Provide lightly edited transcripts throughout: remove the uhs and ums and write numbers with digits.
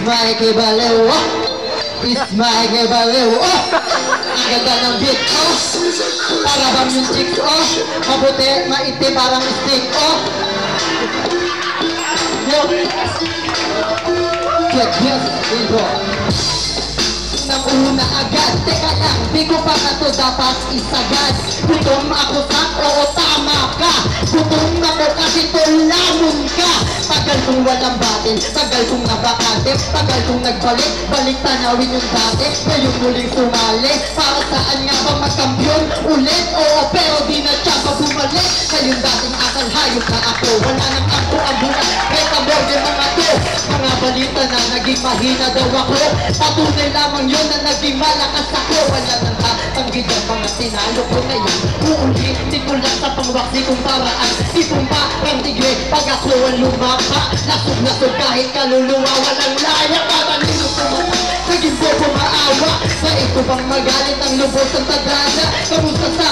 Mikey Balew, is Mikey Balew. Ang ganda ng beat, para bang yung chicks, mabuti, maitim, parang stick, Get yes, ito. Nang una agad, teka lang, di ko pa na to dapat isagad. Gutom ako sa, oo tama ka. Gutom ako kasi tulamon ka. Tagal kong walang batin, tagal kong nabakante, tagal kong nagbalik, balik tanawin yung dati, ngayon muling sumali. Para saan nga ba magkampiyon ulit? Oo, pero di na siya bumalik. Ngayon dating akal hayop na ako, wala nang ako ang buhay. Kaya mo yung mga to, mga balita na naging mahina daw ako. Patunay lamang yun na naging malakas ako. Wala nang tatanggi dyan mga sinalo ko ngayon. Uulitin ko lang sa pangwaksi kong paraan. Di pumpa ang tigre pag ako ang lumapa. Nasog kahit kaluluwa, walang laya para nino pumata. Naging bobo maawa, sa ito bang magalit ang lubos ng tadrana. Kamusta sa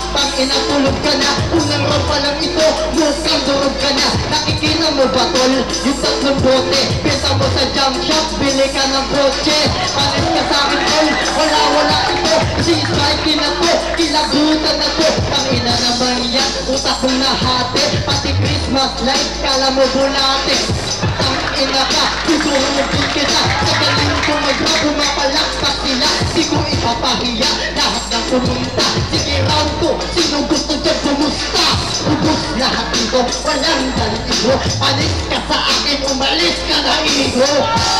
pang-ina tulog ka na. Unang raw pa lang ito, mukhang durog ka na. Nakikita mo ba tol, yung tatlong bote. Pinta mo sa junk shop, bili ka ng kotse. Panis ka sa akin tol, wala ito. Si Mikey na to, kilabutan na to. Pang-ina naman yan, utak kong nahati. Pati Christmas light, kala mo bulate. Tang-ina ka, tutulungin kita. Sa galing ko mag-rap, pumapalakpak sila. Di ko ipapahiya, lahat ng pumunta. Sige round ko, sino gusto dyan pumusta? Ubus lahat ito, walang daligo. Panis ka sa akin, umalis ka na igo.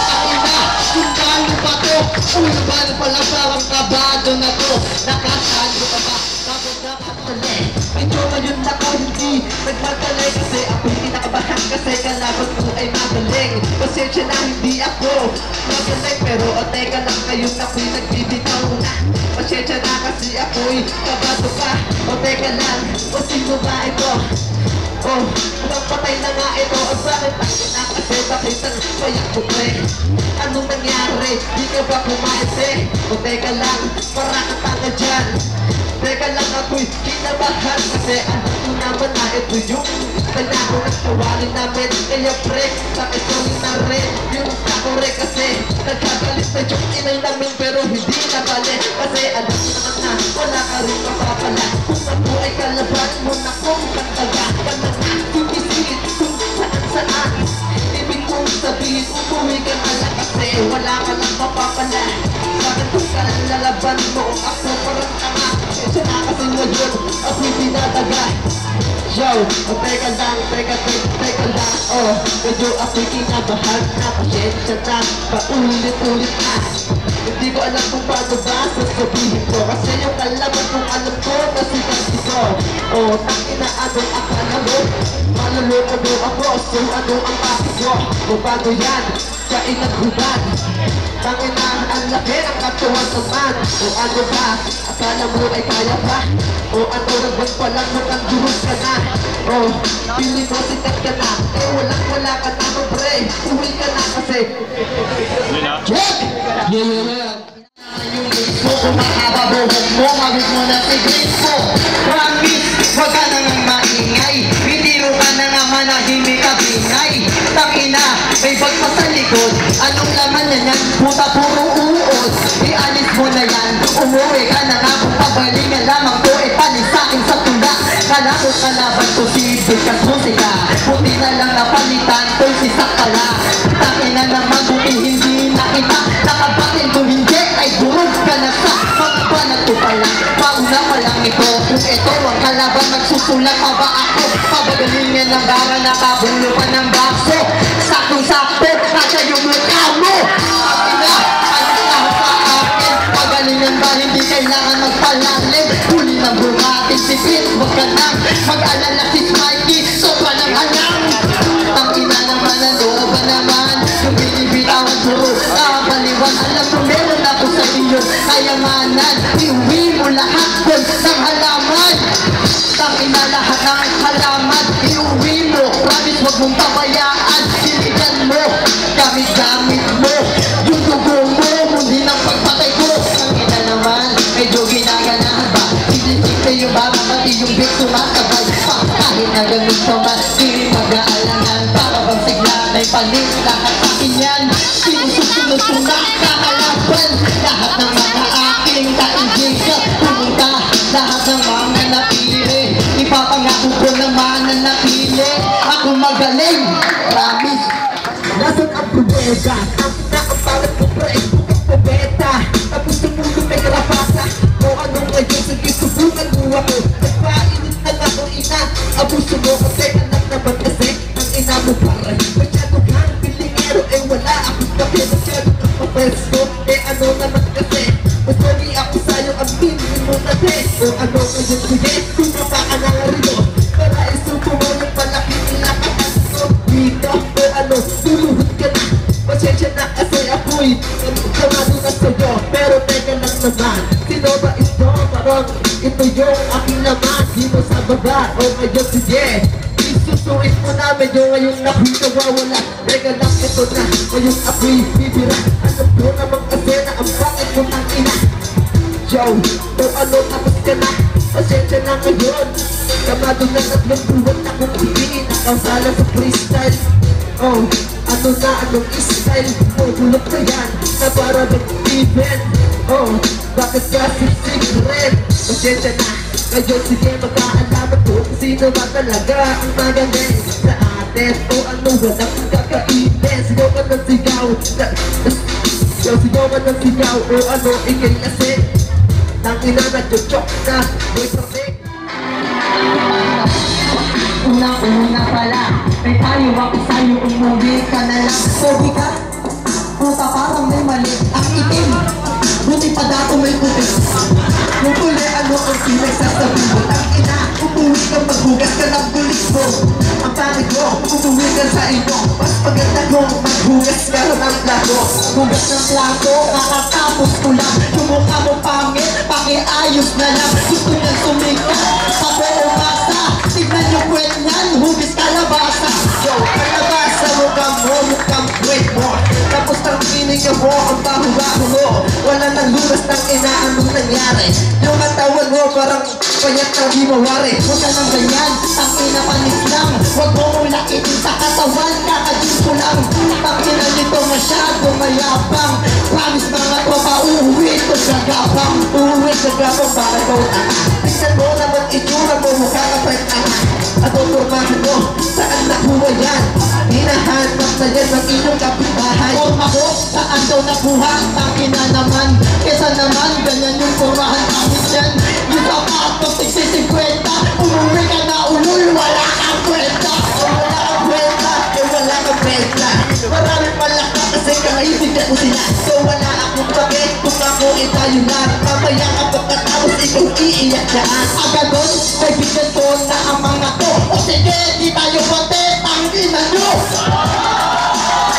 Tang-ina, kung gano ba to? Ulban pala parang kabado na to. Nakasalo ka ba? Tapos nakasali. Medyo ngayon ako hindi nagmadali kasi ako hindi nakabahan kasi kalaban ko ay magaling. Pasensya na hindi ako magaling pero o teka lang ngayon ako'y nagbibitaw na. Pasensya na kasi ako'y kabado pa. O teka lang, o sino ba ito? Oh, walang patay na nga ito. Ang bakit tayo na kasi bakit ang payak ko pre? Anong nangyari? Di ka ba kumain? O teka lang, para ka tanga dyan. Teka lang ako'y kinabahan kasi alam ko naman na ito yung kailangan ng tawarin namin. Kaya pre, sorry na rin yung kakore kasi nagkagalit na yung inay namin pero hindi na bali. Kasi alam ko naman na wala ka rin mapapala. Kung ako ay kalaban mo na kung kantaga ka na nga titisit kung saan. Ibig kong sabihin umuwi ka na lang kasi wala ka lang mapapala. Bakit kung kalalaban mo ako parang tanga? Siya na kasi ngayon ako'y dinadaga. Yo, teka lang, teka lang. Medyo ako'y kinabahan na. Pasensya na, paulit-ulit na. Hindi ko alam kung paano ba sasabihin ko kasi yung kalaban kung alam ko na siganti ko. Tangina anong akala mo? Maluloko mo ako, so ano ang bakit ko? Kung paano yan, kain at hubad. Tangina ang laki ng katuwan naman. O ano ba, akala mo ay kaya pa? O ano naman palang magandurog ka na? Pili mo sikat ka na. Walang-wala ka na mo pre. Uwi ka na kasi check! Yeah! Yung gusto ko makababuhog mo, mawid mo na si Gringo. Promise, wag ka na nang maingay. Bidiro ka na nga manahimik ka bingay. Tangina, may bag pa sa likod. Anong laman na yan? Puta puro uod. Ialis mo na yan, umuwi ka na nga. Kung pabalik na lamang ko, panis sa'kin sa tunda. Kala ko kalaban ko si Bikas Musika. Puti na lang napalitan ko si Sakala. Tangina naman kung hindi nakita. Nakabatin kung hindi ay durog ka na sa magbanat ko pala. Pauna pa lang ito. Kung ito ang kalaban, magsusulat pa ba ako? Pabagalingan ng bara, nakabulo pa ng baso. Sakong-sakto, kasya yung mukha mo. Tangina, alis na sa akin. Pagalingan ba hindi kailangan magpalalim? Huli ng bumating sipit, wag ka nang mag-alala si Mikey. Sopa ng alam. Tangina naman, ano ba naman? Yung binibitawan puro kabaliwan. Alam mo meron ako sa iyo kayamanan. Iuwi mo lahat doon ng halaman. Tangina lahat ng halaman. Iuwi mo, promise wag mong pabayaan. Siligan mo, gamit-gamit mo. Yung dugo mo, mundi ng pagpatay ko. Tangina naman, medyo ginaganahan ba? Isip-isip yung baba, pati yung big sumasabay. Kahit na gamit pa man, di mag-aalangan. Para bang sigla, may palit lahat sa akin yan. Gusto na kakalaban lahat ng mga aking kaibigan. Pumunta lahat ng mga napili. Ipapangako ko naman na napili. Ako magaling, promise. Nasaan ang pruweba? Ang pinakapangat ko pre, bukang pabeta. Tapos sa mundo may karapasa. O anong ngayon, sige subukan mo ako. Nagpainit na nga kung ina. Abuso mo kasi anak naman kasi ang ina mo pare. Masyado kang pilingero, eh wala akong kape. Masyado kang papesto, eh ano naman kasi. Mas mali ako sa'yo, ang pinin mo na te. O ano ngayon, sige, sumapa ka na nga rin. Para isupo mo yung palaki nila kapasto. Dito, o ano, luluhod ka na. Pasensya na kasi ako'y kamado na sa'yo. Pero teka lang naman, sino ba ito? Parang ito yung aking laman. Di mo sa baba, o ngayon sige. Isusuit mo na, medyo ngayon ako'y nawawala. Teka lang ito na, ngayon ako'y bibira. Alam ko naman kasi na ang bakit mo ng ina. Yo, o ano, tapos ka na. Pasensya na ngayon. Kamado na 3 buwan akong hindi nakasala sa freestyle. Oh, ano na anong style mo? Bulok na yan na para mag-even. Oh, bakit kasi secret? Pasensya na ngayon, sige magkaalaman ko kung sino ba talaga ang magaling sa atin. O ano, walang kakainin. Sigaw ka ng sigaw. Sigaw ka ng sigaw. O ano, ikay kasi tangina na chochok na boy perfect. Una pala, may tayo ako sa'yo, umuwi ka na lang. Pogi ka, puta parang may mali. Ang itim, buti pa dato may puti. Yung uli ano ang pinagsasabi mo. Ang ina, umuwi ka maghugas ka ng bulis mo. Ang pangit mo, umuwi ka sa inyo. Mas maganda ko, maghugas ka ng plato. Hugas ng plato, kakatapos ko lang. Yung mukha mo pangit, pakiayos na lang. Gusto niyang sumikat, sa buong masa. Tignan yung kwet niyan, hubis kalabasa. Yo, kalabasa mukhang kwet mo. Tapos ang pinig mo, ang baho-baho mo. Wala nang lunas ng ina, anong nangyari? Yung katawan mo, parang payat ng himawari. Huwag ka nang ganyan, ang ina panis lang. Huwag mo ulakitin sa katawan, kakadin ko lang. Ang ina nito masyado mayabang. Promise mga tropa, uuwi ko sa gabang. Uuwi sa gabang, baka daw tanga. Tignan mo naman itsura mo, mukha ka pa at tuturmahan mo, saan nakuha yan? Hinahanap na yan ng inyong kapitbahay. Forma ko, saan daw nakuha? Tangina naman, kesa naman ganyan yung formahan namin yan. Yung sapatos, 650. Umuwi ka na ulul, wala kang kwenta. Wala kang kwenta, wala kang kwenta. Maraming malaka kasi kaibigan ko sila. So wala akong bakit kung ako tayo na. Mamaya ka pagkatapos ikaw iiyak dyan. Agad doon, kaibigan ko na ang mga to. O sige, di tayo pati, tangkinan nyo.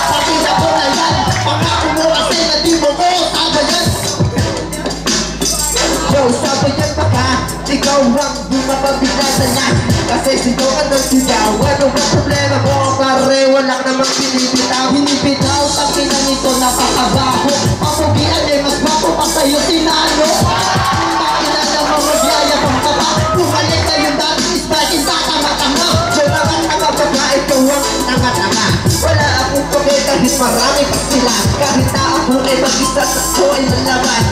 Pakita ko na yan, pangako mo kasi na di mo ko sabayan. Yo, sabayan pa ka, ikaw ang bumapabigatan na. Kasi sigaw ka ng sigaw, ano ba problema mo? Pare, wala ka namang binibitaw. Binibitaw, tangkinan nito napakabaho. Pamugian eh, mas bago pa sa'yo sinalo. Tangkinan na mamagyayabang ka pa. Bumalik na yung dati isbahin sa tanga-tanga. Diyan naman nakapagka, ikaw ang tanga-tanga. Wala akong pagay kahit marami pa sila. Kahit na ako ay mag-isa ako ay lalaman.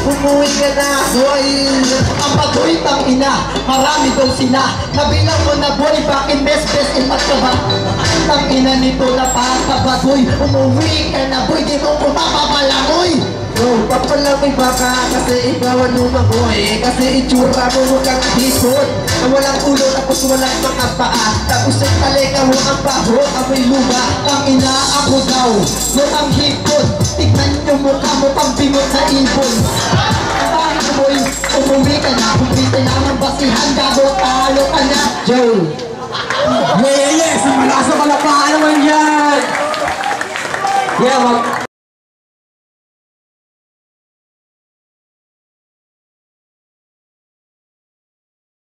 Umuwi ka na ako ay ang bagoy tang ina. Marami daw sila. Nabilang mo na boy, bakit best in match ka ba? Tang ina nito na pakabagoy. Umuwi ka na boy, di mo kumapapalangoy. No, papalamay baka kasi ikaw ang lumagoy. Kasi itsura mo mukhang hipon na walang ulo tapos walang mga paa. Tapos ang talika mo ang baho, amoy luba. Ang ina ako daw, mukhang hipon. Tignan yung mukha mo pang bingot na ibon. Ang pangit boy, umuwi ka na. Kumpitin na ng basihan, gago, talo ka na. Joe! Yes! Malakas na pala pa naman yan! Yeah,